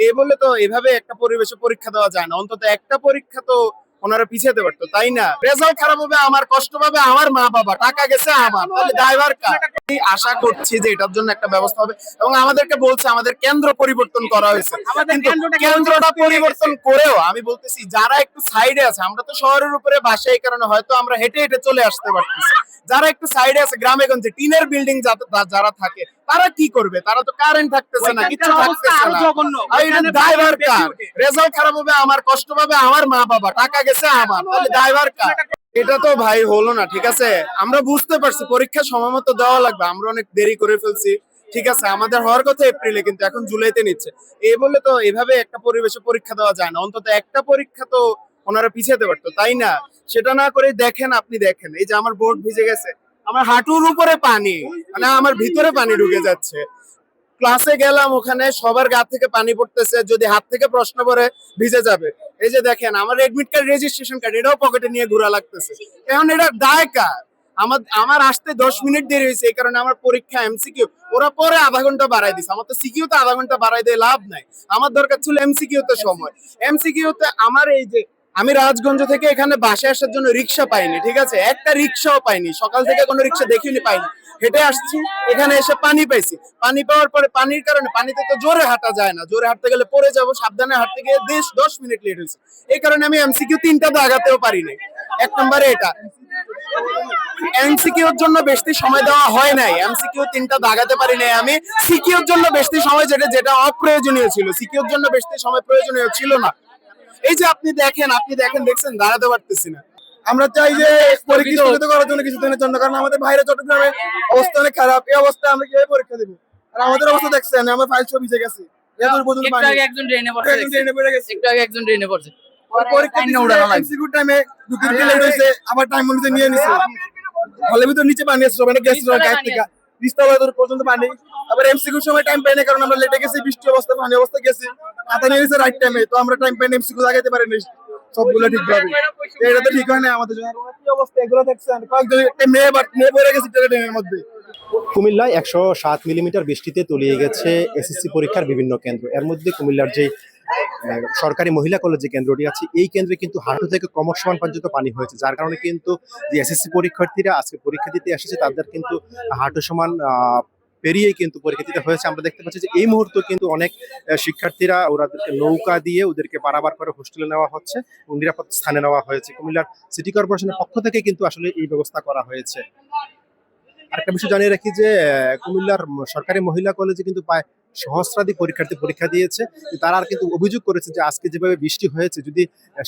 এই বলে তো এভাবে একটা পরিবেশে পরীক্ষা দেওয়া যায় না। অন্তত একটা পরীক্ষা তো ওনারা পিছাতে পারতো, তাই না? রেজাল্ট খারাপ হবে আমার, কষ্ট পাবে আমার মা বাবা, টাকা গেছে আমার, তাহলে ড্রাইভার কার? আমি আশা করছি যে এটার জন্য একটা ব্যবস্থা হবে এবং আমাদেরকে বলছে আমাদের কেন্দ্র পরিবর্তন করা হয়েছে, কিন্তু কেন্দ্রটা পরিবর্তন করেও আমি বলতেছি যারা একটু সাইডে আছে, আমরা তো শহরের উপরে বাসা, এই কারণে হয়তো আমরা হেঁটে হেঁটে চলে আসতে পারতেছি। যারা একটু সাইডে আছে, গ্রামে গঞ্জে টিনের বিল্ডিং যারা থাকে, তারা কি করবে? তারা তো কারেন্ট থাকতেছে না, কিছু থাকতেছে না। আর এটা ড্রাইভার কার? রেজাল্ট খারাপ হবে আমার, কষ্ট পাবে আমার মা বাবা, টাকা গেছে আমার, তাহলে ড্রাইভার কার? এটা তো ভাই হলো না, ঠিক আছে? আমরা বুঝতে পারছি পরীক্ষা সময় মতো দেওয়া লাগবে, আমরা অনেক দেরি করে ফেলছি, ঠিক আছে? আমাদের হওয়ার কথা এপ্রিলে, কিন্তু এখন জুলাইতে নিচ্ছে। এই বলে তো এভাবে একটা পরিবেশে পরীক্ষা দেওয়া যায় না। অন্তত একটা পরীক্ষা তো ওনারা পিছাতে পারতো, তাই না? সেটা না করে দেখেন, আপনি দেখেন এই যে আমার বোর্ড ভিজে গেছে, আমার হাঁটুর উপরে পানি, মানে আমার ভিতরে পানি ঢুকে যাচ্ছে। ক্লাসে গেলাম, ওখানে সবার গা থেকে পানি পড়তেছে, যদি হাত থেকে প্রশ্ন পড়ে ভিজে যাবে। এই যে দেখেন আমার এডমিট কার্ড, রেজিস্ট্রেশন কার্ড, এটাও পকেটে নিয়ে ঘোরা লাগতেছে। এখন এটা দায় কার? আমার আমার আসতে 10 মিনিট দেরি হয়েছে, এই কারণে আমার পরীক্ষা এমসিকিউ ওরা পরে আধা ঘন্টা বাড়াই দিছে। আমার তো সিকিউ তে আধা ঘন্টা বাড়াই দিয়ে লাভ নাই, আমার দরকার ছিল এমসিকিউ তে সময়। এমসিকিউ তে আমার এই যে আমি রাজগঞ্জ থেকে এখানে বাসে আসার জন্য রিক্সা পাইনি, ঠিক আছে? একটা রিক্সাও পাইনি, সকাল থেকে কোনো রিক্সা দেখিনি, পাইনি। হেঁটে আসছি, এখানে এসে পানি পাইছি। পানি পাওয়ার পরে পানির কারণে, পানিতে তো জোরে হাঁটা যায় না, জোরে হাঁটতে গেলে পড়ে যাবো, সাবধানে হাঁটতে গিয়ে 10 মিনিট লেট হয়েছে। এই কারণে আমি এমসিকিউ 3টা দাগাতেও পারি নাই। এক নম্বরে এটা। এমসিকিউর জন্য বেশি সময় দেওয়া হয় নাই, এমসিকিউ 3টা দাগাতে পারি নাই আমি। সিকিউর জন্য বেশি সময়, যেটা যেটা অপ্রয়োজনীয় ছিল, সিকিউর জন্য বেশি সময় প্রয়োজনীয় ছিল না। এই যে আপনি দেখেন, দেখছেন দাঁড়াতে পারতেছি না। আমরা চাই যে পরীক্ষা স্থগিত করার জন্য, কিছুদিনের জন্য, কারণ আমাদের বাইরে চট্টগ্রামে অবস্থা অনেক খারাপ। এই অবস্থা আমরা কিভাবে পরীক্ষা দেবো? আর আমাদের অবস্থা দেখছেন, আমরা ফাইল সব ভিজে গেছি। একজন ড্রেনে পড়ছে। পরীক্ষা এমসিকিউ টাইমে 2-3 লেট হয়েছে, আবার টাইম অনুযায়ী নিয়ে নিছে। হলের ভিতর নিচে পানি আসছে, মানে গ্যাস গায়ে থেকে নিস্তাবাদর পর্যন্ত পানি। আবার এমসিকিউ সময় টাইম পাই না, কারণ আমরা লেটে গেছি, বৃষ্টি অবস্থা, পানি অবস্থা গেছি, মাথা নিয়ে নিছে রাইট টাইমে, তো আমরা টাইম পাই না, এমসিকিউ লাগাইতে পারি না সবগুলো ঠিকভাবে। এটা তো ঠিক হয় না আমাদের জন্য। কি অবস্থা এগুলো দেখছেন, কয়েকজন মেয়ে পড়ে গেছে ট্রেনের মধ্যে। কুমিল্লায় 107 মিলিমিটার বৃষ্টিতে তলিয়ে গেছে এসএসসি পরীক্ষার বিভিন্ন কেন্দ্র। এর মধ্যে কুমিল্লার যে সরকারি মহিলা কলেজ যে কেন্দ্রটি আছে, এই কেন্দ্রে কিন্তু হাঁটু থেকে কোমর সমান পর্যন্ত পানি হয়েছে, যার কারণে কিন্তু যে এসএসসি পরীক্ষার্থীরা আজকে পরীক্ষা দিতে এসেছে তাদের কিন্তু হাঁটু সমান পেরিয়ে কিন্তু পরীক্ষা দিতে হয়েছে। আমরা দেখতে পাচ্ছি যে এই মুহূর্তে কিন্তু অনেক শিক্ষার্থীরা ওদেরকে নৌকা দিয়ে ওদেরকে পারাবার করে হোস্টেলে নেওয়া হচ্ছে এবং নিরাপদ স্থানে নেওয়া হয়েছে। কুমিল্লার সিটি কর্পোরেশনের পক্ষ থেকে কিন্তু আসলে এই ব্যবস্থা করা হয়েছে। আরেকটা বিষয় জানিয়ে রাখি যে কুমিল্লার সরকারি মহিলা কলেজে কিন্তু প্রায় সহস্রাধিক পরীক্ষার্থী পরীক্ষা দিয়েছে। তারা আর কিন্তু অভিযোগ করেছে যে আজকে যেভাবে বৃষ্টি হয়েছে, যদি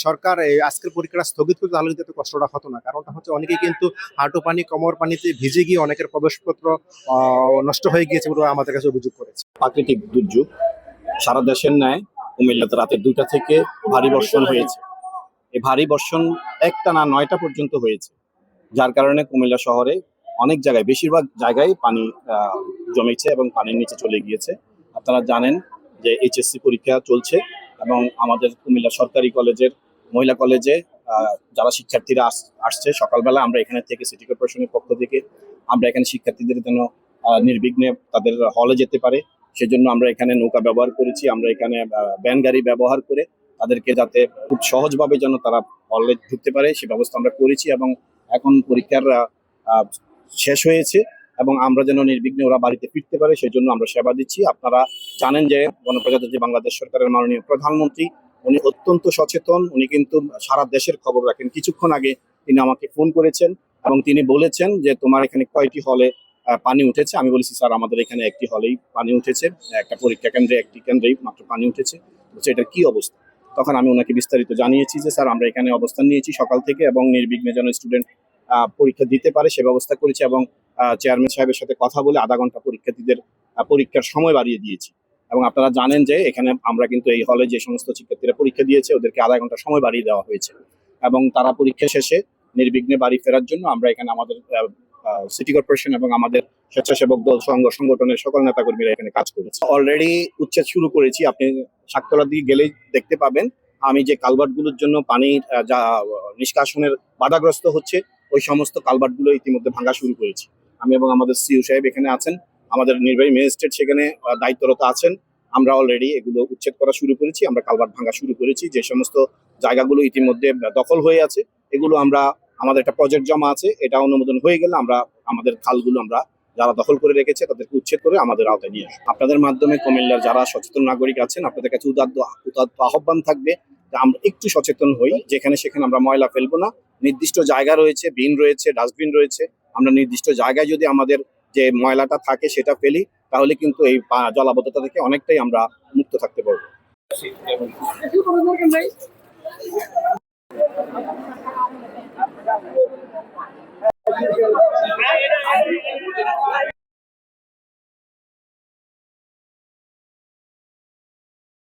সরকার আজকের পরীক্ষাটা স্থগিত করতো তাহলে কিন্তু এত কষ্টটা হতো না। কারণটা হচ্ছে অনেকেই কিন্তু হাঁটু পানি কোমর পানিতে ভিজে গিয়ে অনেকের প্রবেশপত্র নষ্ট হয়ে গিয়েছে বলে আমাদের কাছে অভিযোগ করেছে। প্রাকৃতিক দুর্যোগ সারা দেশের ন্যায় কুমিল্লাতে রাতে 2টা থেকে ভারী বর্ষণ হয়েছে। এই ভারী বর্ষণ একটানা 9টা পর্যন্ত হয়েছে, যার কারণে কুমিল্লা শহরে অনেক জায়গায়, বেশিরভাগ জায়গায় পানি জমেছে এবং পানির নিচে চলে গিয়েছে। আপনারা জানেন যে এইচএসসি পরীক্ষা চলছে এবং আমাদের কুমিল্লা সরকারি কলেজের মহিলা কলেজে যারা শিক্ষার্থীরা আসছে সকালবেলা, আমরা এখানে থেকে সিটি কর্পোরেশনের পক্ষ থেকে আমরা এখানে শিক্ষার্থীদের যেন নির্বিঘ্নে তাদের হলে যেতে পারে সেজন্য আমরা এখানে নৌকা ব্যবহার করেছি। আমরা এখানে ভ্যান গাড়ি ব্যবহার করে তাদেরকে যাতে খুব সহজভাবে যেন তারা হলে ঢুকতে পারে সে ব্যবস্থা আমরা করেছি এবং এখন পরীক্ষার শেষ হয়েছে এবং আমরা যেন নির্বিঘ্নে ওরা বাড়িতে ফিরতে পারে সেজন্য আমরা সেবা দিচ্ছি। আপনারা জানেন যে গণপ্রজাতন্ত্রী বাংলাদেশ সরকারের মাননীয় প্রধানমন্ত্রী উনি অত্যন্ত সচেতন, উনি কিন্তু সারা দেশের খবর রাখেন। কিছুক্ষণ আগে তিনি আমাকে ফোন করেছেন এবং তিনি বলেছেন যে তোমার এখানে কয়টি হলে পানি উঠেছে। আমি বলেছি স্যার আমাদের এখানে একটি হলেই পানি উঠেছে, একটা পরীক্ষা কেন্দ্রে একটি কেন্দ্রেই মাত্র পানি উঠেছে। বলছে এটার কি অবস্থা? তখন আমি ওনাকে বিস্তারিত জানিয়েছি যে স্যার আমরা এখানে অবস্থান নিয়েছি সকাল থেকে এবং নির্বিঘ্নে যেন স্টুডেন্ট পরীক্ষা দিতে পারে সে ব্যবস্থা করেছি এবং চেয়ারম্যান সাহেবের সাথে কথা বলে আধা ঘন্টা পরীক্ষার্থীদের পরীক্ষার সময় বাড়িয়ে দিয়েছি। এবং আপনারা জানেন যে এখানে আমরা কিন্তু এই হলে যে সমস্ত শিক্ষার্থীরা পরীক্ষা দিয়েছে ওদেরকে আধা ঘন্টা সময় বাড়িয়ে দেওয়া হয়েছে এবং তারা পরীক্ষা শেষে নির্বিঘ্নে বাড়ি ফেরার জন্য আমরা এখানে আমাদের সিটি কর্পোরেশন এবং আমাদের স্বেচ্ছাসেবক দল সংগঠনের সকল নেতাকর্মীরা এখানে কাজ করেছে। অলরেডি উচ্ছেদ শুরু করেছি, আপনি শাকতলার দিকে গেলেই দেখতে পাবেন আমি যে কালভার্টগুলোর জন্য পানির যা নিষ্কাশনের বাধাগ্রস্ত হচ্ছে ওই সমস্ত কালভার্টগুলো ইতিমধ্যে ভাঙা শুরু করেছি। আমি এবং আমাদের সিইও সাহেব এখানে আছেন, আমাদের নির্বাহী ম্যাজিস্ট্রেট সেখানে দায়িত্বরত আছেন। আমরা অলরেডি এগুলো উচ্ছেদ করা শুরু করেছি, আমরা কালভার্ট ভাঙা শুরু করেছি। যে সমস্ত জায়গাগুলো ইতিমধ্যে দখল হয়ে আছে এগুলো আমরা, আমাদের একটা প্রজেক্ট জমা আছে, এটা অনুমোদন হয়ে গেলে আমরা আমাদের খালগুলো আমরা যারা দখল করে রেখেছে তাদেরকে উচ্ছেদ করে আমাদের আওতায় নিয়ে আসবো। আপনাদের মাধ্যমে কুমিল্লার যারা সচেতন নাগরিক আছেন আপনাদের কাছে উদাত্ত আহ্বান থাকবে যে আমরা একটু সচেতন হই, যেখানে সেখানে আমরা ময়লা ফেলবো না। নির্দিষ্ট জায়গা রয়েছে, বিন রয়েছে, ডাস্টবিন রয়েছে, আমরা নির্দিষ্ট জায়গায় যদি আমাদের যে ময়লাটা থাকে সেটা ফেলি তাহলে কিন্তু এই জলাবদ্ধতা থেকে অনেকটাই আমরা মুক্ত থাকতে পারবো।